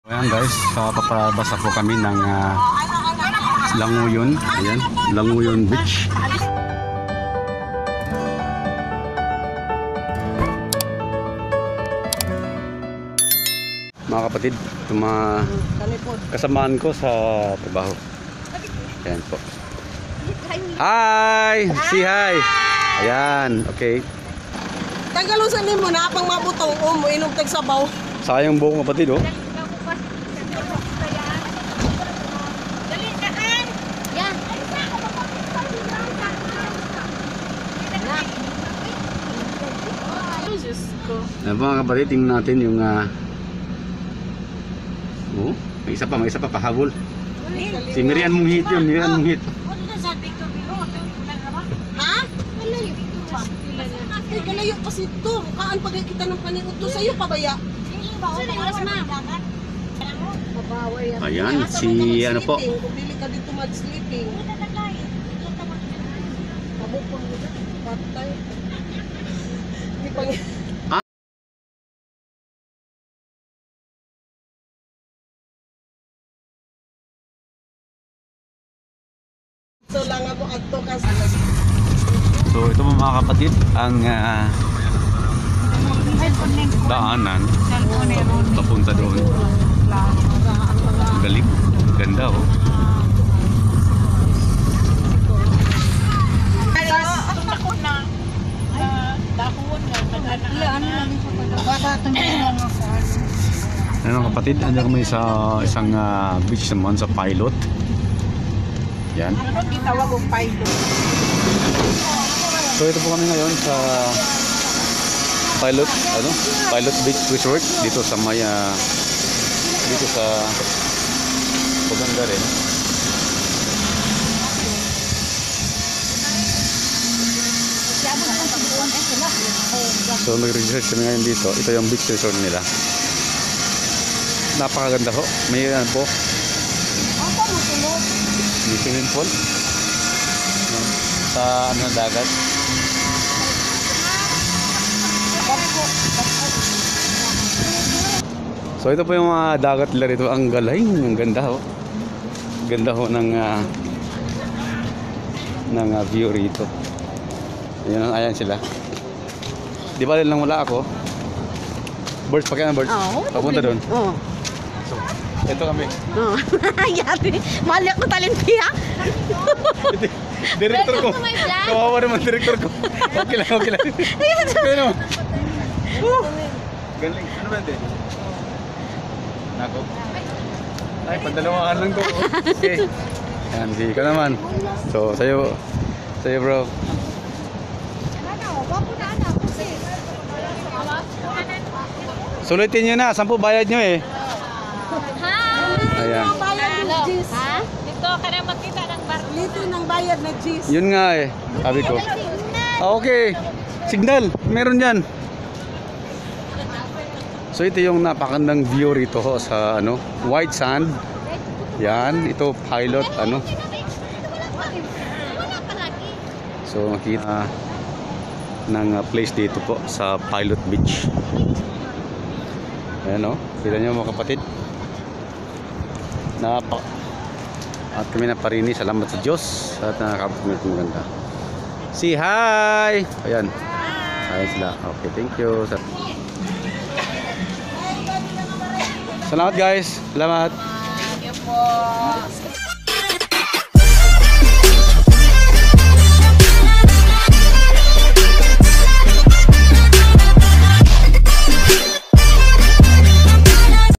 Ayan guys, papabasa po kami ng Languyon. Ayan, Languyon Beach. Mga kapatid, itong mga kasamaan ko sa trabaho. Ayan po. Hi! Say hi! Ayan, okay. Tagalusan mo na pang mabutong mo inom tag sabaw. Sayang buong kapatid, oh. Mga kapatid, tingnan natin yung may isa pa pahabol. Si Miriam mong hit yun, Miriam mong hit. Ha? Ay, galayo pa si to. Kaan pag kita ng panigot to sa'yo pabaya. Ayan, si ano po. Kung dili ka dito mag-sleeping. Mabukong mo dyan. Patay. Hindi pa nga. So lang ako adto kasi. So ito mga kapatid, ang daanan papunta doon. Galing, ganda, oh. Ano mga kapatid, andyan kami sa isang beach naman sa Pilot. Yan. So ito po kami ngayon sa Pilot Beach Resort dito sa Maya, dito sa Paganda rin. So nag-research kami ngayon dito. Ito yung beach resort nila. Napakaganda ho. May po may swimming pool sa ano, dagat. So ito po yung mga dagat nila rito. Ang galing, ang ganda ho. Ganda ho ng view rito. Ayan sila. Di ba lang wala ako? Birds pa kaya ng birds? Papunta doon. Oo. So, ito kami. Oo. Yari. Mali ako talenti ha. Director ko. Kawawa naman director ko. Okay lang, okay lang. Pero, galing. Ano ba ito? Nako. Ay, pandalawakan lang ko. Okay. Yan, sige ka naman. So, sa'yo bro. Sulitin nyo na, 10 bayad nyo eh. Ayan. Ha? Dito ka na makita ng bar. Dito ng bayad na G's. Yun nga eh, sabi ko. Okay, signal, meron yan. So ito yung napakandang view rito ho, sa white sand. Yan, ito Pilot So makita ng place dito po sa Pilot Beach. Ayan o, kita nyo mga kapatid. At kami na parini, salamat sa Diyos at nakakapit kami ng maganda. Say hi! Ayan, ayan sila. Okay, thank you. Salamat guys, salamat. Thank you po.